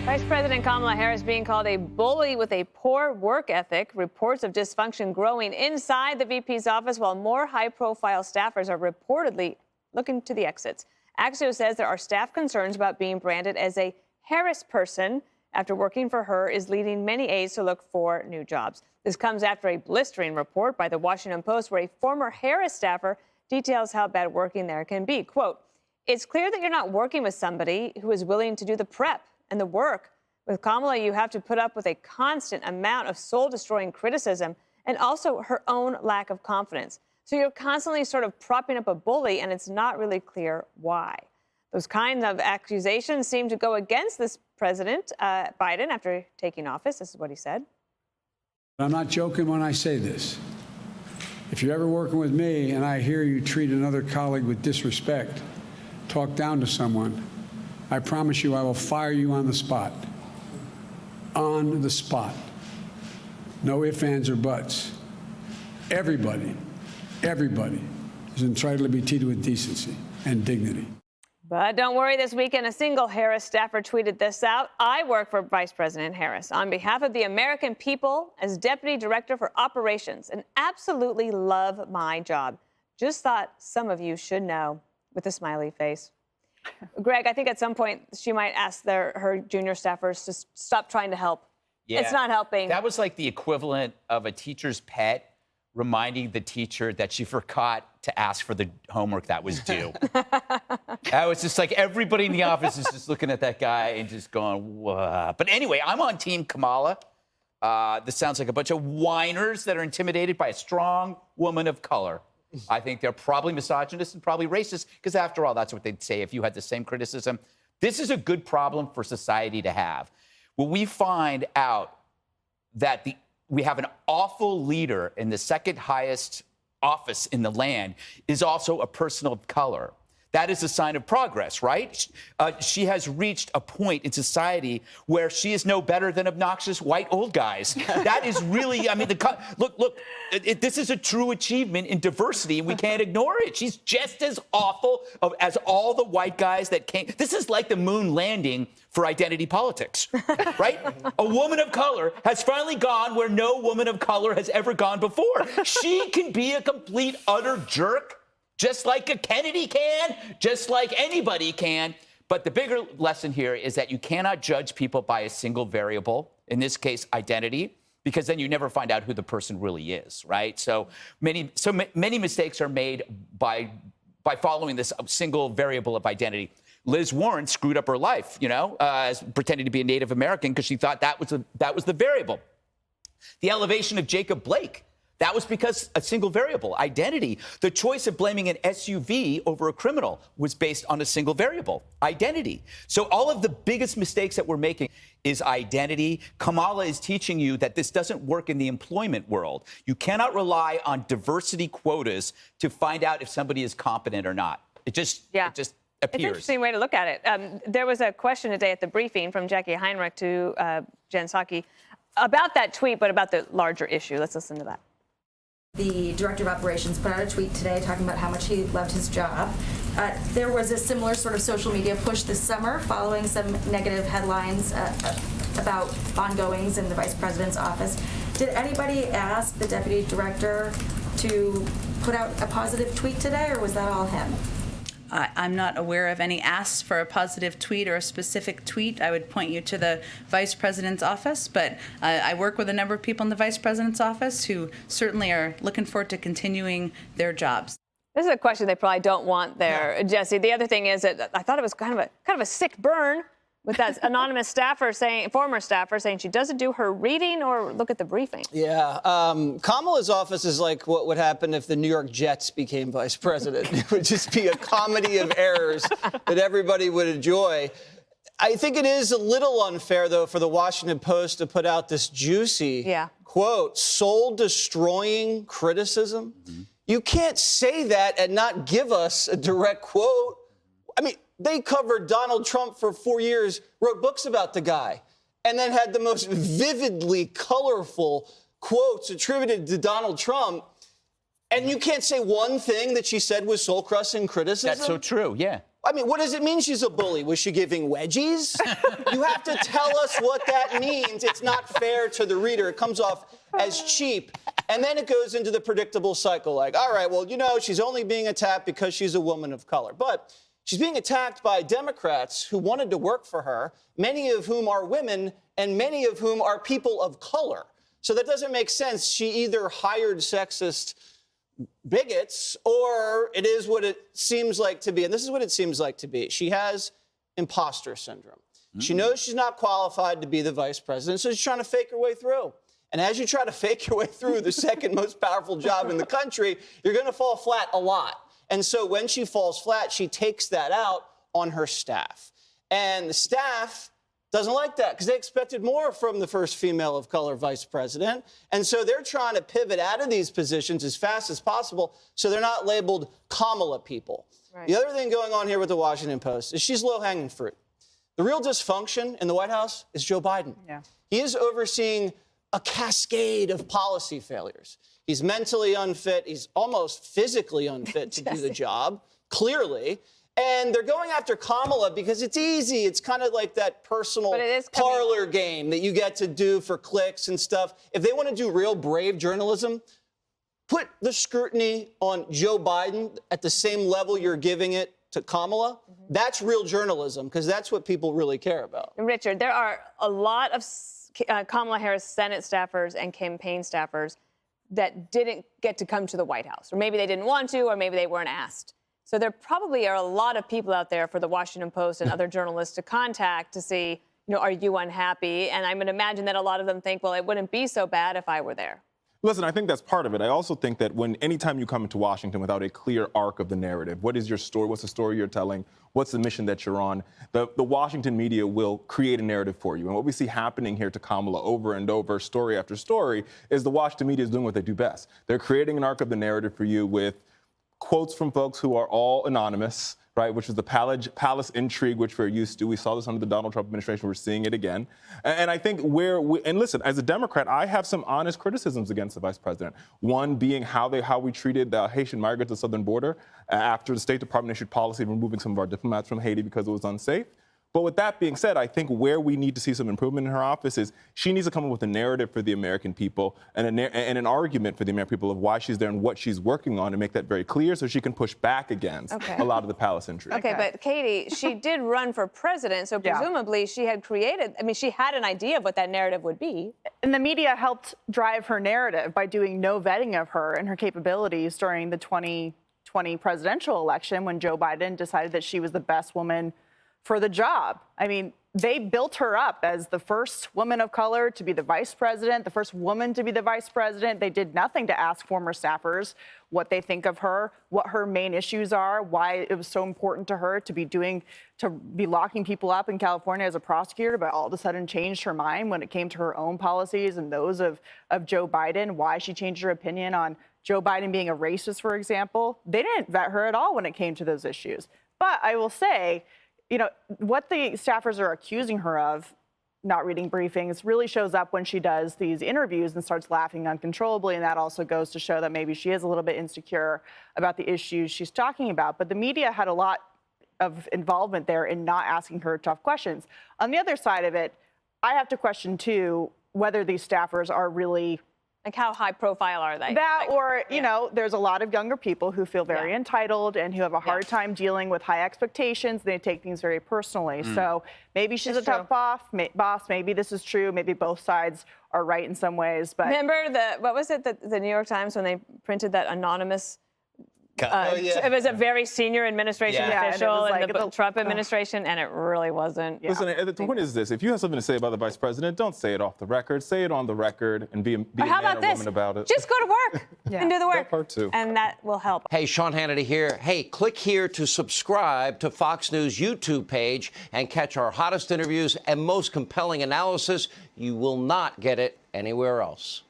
Vice President Kamala Harris being called a bully with a poor work ethic. Reports of dysfunction growing inside the VP's office while more high-profile staffers are reportedly looking to the exits. Axios says there are staff concerns about being branded as a Harris person after working for her is leading many aides to look for new jobs. This comes after a blistering report by the Washington Post where a former Harris staffer details how bad working there can be. Quote, "It's clear that you're not working with somebody who is willing to do the prep and the work. With Kamala, you have to put up with a constant amount of soul-destroying criticism and also her own lack of confidence. So you're constantly sort of propping up a bully, and it's not really clear why." Those kinds of accusations seem to go against this President Biden after taking office. This is what he said. I'm not joking when I say this. If you're ever working with me and I hear you treat another colleague with disrespect, talk down to someone, I promise you I will fire you on the spot. On the spot. No ifs, ands, or buts. Everybody is entitled to be treated with decency and dignity. But don't worry, this weekend, a single Harris staffer tweeted this out. "I work for Vice President Harris on behalf of the American people as Deputy Director for Operations and absolutely love my job. Just thought some of you should know," with a smiley face. Greg, I think at some point she might ask her junior staffers to stop trying to help. Yeah, it's not helping. That was like the equivalent of a teacher's pet reminding the teacher that she forgot to ask for the homework that was due. That was just like everybody in the office is just looking at that guy and just going, "Whoa." But anyway, I'm on Team Kamala. This sounds like a bunch of whiners that are intimidated by a strong woman of color. I think they're probably misogynist and probably racist, because after all, that's what they'd say if you had the same criticism. This is a good problem for society to have. When we find out that we have an awful leader in the second highest office in the land is also a person of color, that is a sign of progress, right? She has reached a point in society where she is no better than obnoxious white old guys. That is really, I mean, look, this is a true achievement in diversity, and we can't ignore it. She's just as awful as all the white guys that came. This is like the moon landing for identity politics, right? A woman of color has finally gone where no woman of color has ever gone before. She can be a complete, utter jerk, just like a Kennedy can, just like anybody can. But the bigger lesson here is that you cannot judge people by a single variable, in this case, identity, because then you never find out who the person really is, right? So many mistakes are made by following this single variable of identity. Liz Warren screwed up her life, pretending to be a Native American because she thought that was the variable. The elevation of Jacob Blake, that was because a single variable, identity. The choice of blaming an SUV over a criminal was based on a single variable, identity. So all of the biggest mistakes that we're making is identity. Kamala is teaching you that this doesn't work in the employment world. You cannot rely on diversity quotas to find out if somebody is competent or not. It just appears. It's an interesting way to look at it. There was a question today at the briefing from Jackie Heinrich to Jen Psaki about that tweet, but about the larger issue. Let's listen to that. The director of operations put out a tweet today talking about how much he loved his job. There was a similar sort of social media push this summer following some negative headlines about ongoings in the vice president's office. Did anybody ask the deputy director to put out a positive tweet today, or was that all him? I'm not aware of any asks for a positive tweet or a specific tweet. I would point you to the vice president's office, but I work with a number of people in the vice president's office who certainly are looking forward to continuing their jobs. This is a question they probably don't want there, Jesse. The other thing is that I thought it was kind of a sick burn with that anonymous former staffer saying she doesn't do her reading or look at the briefing. Yeah. Kamala's office is like what would happen if the New York Jets became vice president. It would just be a comedy of errors that everybody would enjoy. I think it is a little unfair, though, for the Washington Post to put out this juicy, quote, soul-destroying criticism. Mm-hmm. You can't say that and not give us a direct quote. I mean, they covered Donald Trump for 4 years, wrote books about the guy, and then had the most vividly colorful quotes attributed to Donald Trump. And you can't say one thing that she said was soul-crushing criticism? That's so true, yeah. I mean, what does it mean she's a bully? Was she giving wedgies? You have to tell us what that means. It's not fair to the reader. It comes off as cheap. And then it goes into the predictable cycle like, all right, well, she's only being attacked because she's a woman of color. But she's being attacked by Democrats who wanted to work for her, many of whom are women and many of whom are people of color. So that doesn't make sense. She either hired sexist bigots, or it is what it seems like to be. And this is what it seems like to be. She has imposter syndrome. She knows she's not qualified to be the vice president, so she's trying to fake her way through. And as you try to fake your way through the second most powerful job in the country, you're going to fall flat a lot. And so when she falls flat, she takes that out on her staff. And the staff doesn't like that because they expected more from the first female of color vice president. And so they're trying to pivot out of these positions as fast as possible so they're not labeled Kamala people. Right. The other thing going on here with the Washington Post is she's low-hanging fruit. The real dysfunction in the White House is Joe Biden. Yeah. He is overseeing a cascade of policy failures. He's mentally unfit. He's almost physically unfit to do the job, clearly. And they're going after Kamala because it's easy. It's kind of like that personal parlor game that you get to do for clicks and stuff. If they want to do real brave journalism, put the scrutiny on Joe Biden at the same level you're giving it to Kamala. That's real journalism because that's what people really care about. Richard, there are a lot of Kamala Harris Senate staffers and campaign staffers that didn't get to come to the White House, or maybe they didn't want to, or maybe they weren't asked. So there probably are a lot of people out there for the Washington Post and other journalists to contact to see, are you unhappy? And I'm going to imagine that a lot of them think, well, it wouldn't be so bad if I were there. Listen, I think that's part of it. I also think that anytime you come into Washington without a clear arc of the narrative, what is your story? What's the story you're telling? What's the mission that you're on? The Washington media will create a narrative for you. And what we see happening here to Kamala over and over, story after story, is the Washington media is doing what they do best. They're creating an arc of the narrative for you with quotes from folks who are all anonymous, right, which is the palace intrigue, which we're used to. We saw this under the Donald Trump administration. We're seeing it again. And I think and listen, as a Democrat, I have some honest criticisms against the vice president. One being how we treated the Haitian migrants at the southern border after the State Department issued policy removing some of our diplomats from Haiti because it was unsafe. But with that being said, I think where we need to see some improvement in her office is she needs to come up with a narrative for the American people and an argument for the American people of why she's there and what she's working on and make that very clear so she can push back against a lot of the palace intrigue. Okay, but Katie, she did run for president, so presumably she had she had an idea of what that narrative would be. And the media helped drive her narrative by doing no vetting of her and her capabilities during the 2020 presidential election when Joe Biden decided that she was the best woman for the job. I mean, they built her up as the first woman of color to be the vice president, the first woman to be the vice president. They did nothing to ask former staffers what they think of her, what her main issues are, why it was so important to her to be locking people up in California as a prosecutor, but all of a sudden changed her mind when it came to her own policies and those of Joe Biden, why she changed her opinion on Joe Biden being a racist, for example. They didn't vet her at all when it came to those issues. But I will say, what the staffers are accusing her of, not reading briefings, really shows up when she does these interviews and starts laughing uncontrollably. And that also goes to show that maybe she is a little bit insecure about the issues she's talking about. But the media had a lot of involvement there in not asking her tough questions. On the other side of it, I have to question, too, whether these staffers are really... Like, how high profile are they? There's a lot of younger people who feel very entitled and who have a hard time dealing with high expectations. They take things very personally. So maybe she's a tough boss. Maybe this is true. Maybe both sides are right in some ways. But remember what was it, the New York Times, when they printed that anonymous... It was a very senior administration official in the Trump administration, and it really wasn't. Listen, the point is this. If you have something to say about the vice president, don't say it off the record. Say it on the record and be a man or woman about it. Just go to work and do the work. That part too. And that will help. Hey, Sean Hannity here. Hey, click here to subscribe to Fox News YouTube page and catch our hottest interviews and most compelling analysis. You will not get it anywhere else.